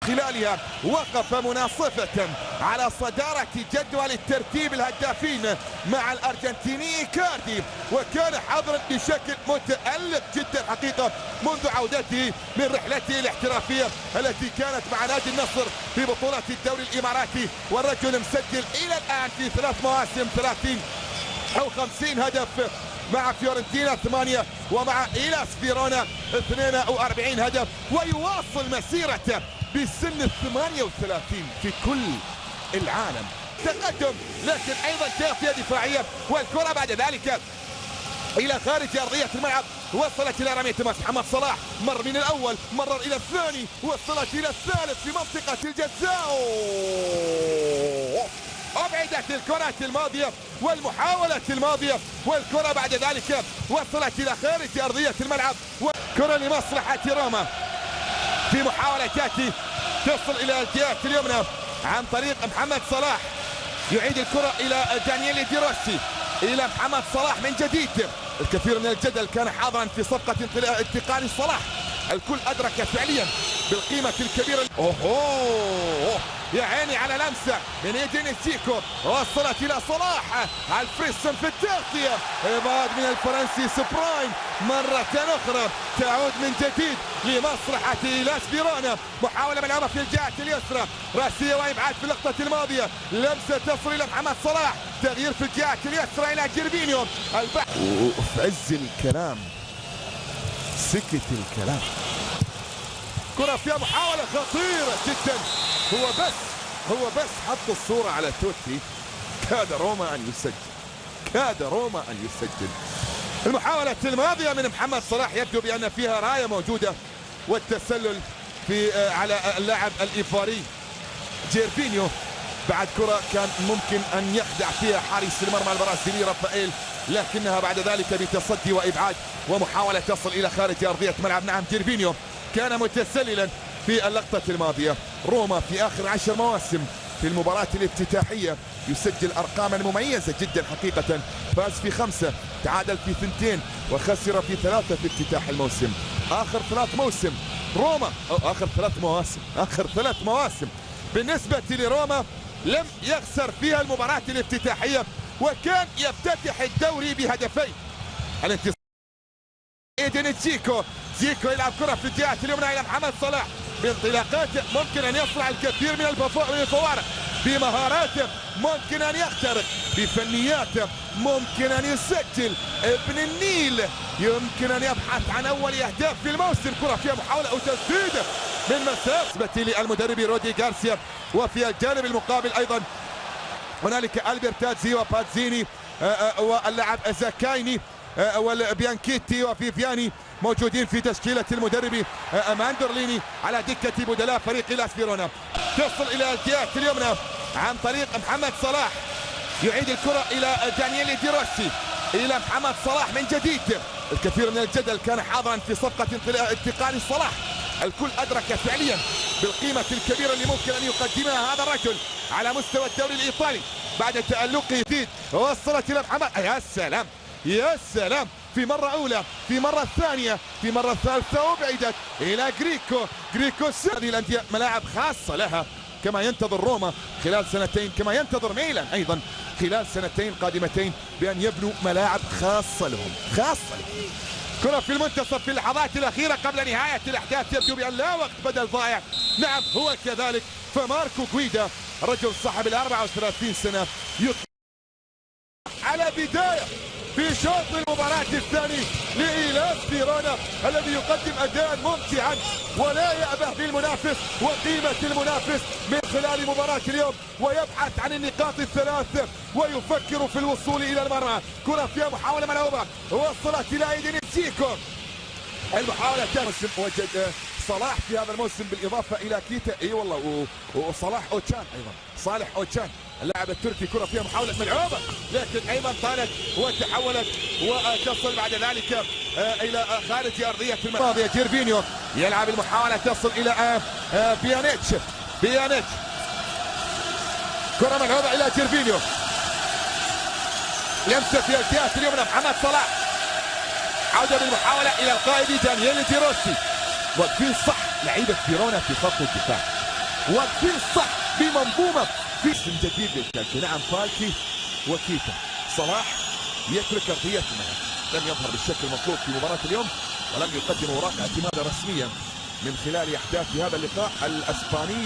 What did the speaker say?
خلالها وقف مناصفة على صدارة جدول الترتيب الهدافين مع الأرجنتيني إيكاردي، وكان حاضرا بشكل متألق جدا حقيقة منذ عودته من رحلته الاحترافية التي كانت مع نادي النصر في بطولة الدوري الإماراتي، والرجل مسجل إلى الآن في 3 مواسم 30 أو 50 هدف مع فيورنتينا 8 ومع إيلاس فيرونا 42 هدف، ويواصل مسيرته بسن 38 في كل العالم. تقدم لكن أيضا تغطية دفاعية، والكرة بعد ذلك إلى خارج أرضية الملعب، وصلت إلى رمية تماس محمد صلاح، مر من الأول مرر إلى الثاني، وصلت إلى الثالث في منطقة الجزاء. أبعدت الكرة الماضية والمحاولة الماضية، والكرة بعد ذلك وصلت إلى خارج أرضية الملعب، وكرة لمصلحة روما في محاولة تأتي تصل إلى الجهة اليمنى عن طريق محمد صلاح، يعيد الكرة إلى دانييل دي روسي، إلى محمد صلاح من جديد. الكثير من الجدل كان حاضرا في صفقة انتقال صلاح، الكل أدرك فعليا بالقيمة الكبيرة. أوه يا عيني على لمسة من ايدين تشيكو، وصلت إلى صلاح، الفريسون في التغطية، إبعاد من الفرنسي سبراين مرة أخرى تعود من جديد لمصلحة إيلاس فيرونا، محاولة ملعوبة في الجهة اليسرى، راسية وإبعاد في اللقطة الماضية، لمسة تصل إلى محمد صلاح، تغيير في الجهة اليسرى إلى جيرفينيو، وفي عز الكلام سكت الكلام. كرة فيها محاولة خطيرة جدا، هو بس حط الصورة على توتي، كاد روما أن يسجل. المحاولة الماضية من محمد صلاح يبدو بأن فيها راية موجودة، والتسلل في على اللاعب الإيفواري جيرفينيو، بعد كرة كان ممكن أن يخدع فيها حارس المرمى البرازيلي رافائيل، لكنها بعد ذلك بتصدي وإبعاد ومحاولة تصل إلى خارج أرضية ملعب. نعم جيرفينيو كان متسللا في اللقطة الماضية. روما في آخر 10 مواسم في المباراة الافتتاحية يسجل أرقاما مميزة جدا حقيقة، فاز في 5، تعادل في 2 وخسر في 3 في افتتاح الموسم. آخر 3 موسم روما، أو آخر 3 مواسم بالنسبة لروما لم يخسر فيها المباراة الافتتاحية، وكان يفتتح الدوري بهدفين. الانتصار ايدين زيكو يلعب كرة في الجهة اليمنى إلى محمد صلاح، بانطلاقاته ممكن أن يصنع الكثير من الفوارق، بمهاراته ممكن أن يخترق، بفنياته ممكن أن يسجل. ابن النيل يمكن أن يبحث عن أول أهداف في الموسم. كرة فيها محاولة أو تسديد من مسافة للمدرب رودي غارسيا، وفي الجانب المقابل أيضا هنالك ألبرتازي وباتزيني واللاعب زاكايني والبيانكيتي وفيفياني موجودين في تشكيلة المدرب ماندرليني على دكة بدلاء فريق إيلاس فيرونا. تصل إلى الجهة اليمنى عن طريق محمد صلاح، يعيد الكرة إلى دانييل دي روسي، إلى محمد صلاح من جديد. الكثير من الجدل كان حاضرا في صفقة انتقال صلاح، الكل أدرك فعليا بالقيمة الكبيرة اللي ممكن أن يقدمها هذا الرجل على مستوى الدوري الإيطالي بعد تألقه جديد. وصلت إلى محمد، يا سلام في مرة أولى، في مرة ثانية، في مرة ثالثة، وبعدت إلى جريكو. هذه الأندية ملاعب خاصة لها كما ينتظر روما خلال 2 كما ينتظر ميلان أيضا خلال 2 قادمتين بأن يبنوا ملاعب خاصة لهم. كرة في المنتصف في اللحظات الأخيرة قبل نهاية الأحداث، يبدو بأن لا وقت بدل ضائع. نعم هو كذلك، فماركو غويدا رجل صاحب 34 سنة على بداية في شوط المباراة الثاني لإيلاس فيرونا الذي يقدم أداء ممتعا ولا يأبه بالمنافس وقيمة المنافس من خلال مباراة اليوم، ويبحث عن النقاط ال3 ويفكر في الوصول إلى المرمى. كرة فيها محاولة ملعوبة، وصلت إلى ايدين تشيكو. المحاولة وجد صلاح في هذا الموسم بالإضافة إلى كيتا، اي والله، وصلاح أوتشان أيضا، صالح أوتشان اللاعب التركي. كرة فيها محاولة ملعوبة لكن أيضا طالت وتحولت وتصل بعد ذلك إلى خارج أرضية الملعب. جيرفينيو يلعب المحاولة تصل إلى بيانيتش. كرة ملعوبة إلى جيرفينيو، لمسة في الجهة اليمنى محمد صلاح، عودة بالمحاولة إلى القائد دانييل دي روسي. واقفين صح لعيبة فيرونا في خط الدفاع، واقفين صح بمنظومه في اسم جديد للكالكي. نعم فالكي وكيتا. صلاح يترك ارضيه الملعب، لم يظهر بالشكل المطلوب في مباراه اليوم، ولم يقدم اوراق اعتمادا رسميا من خلال احداث هذا اللقاء الاسبانيه.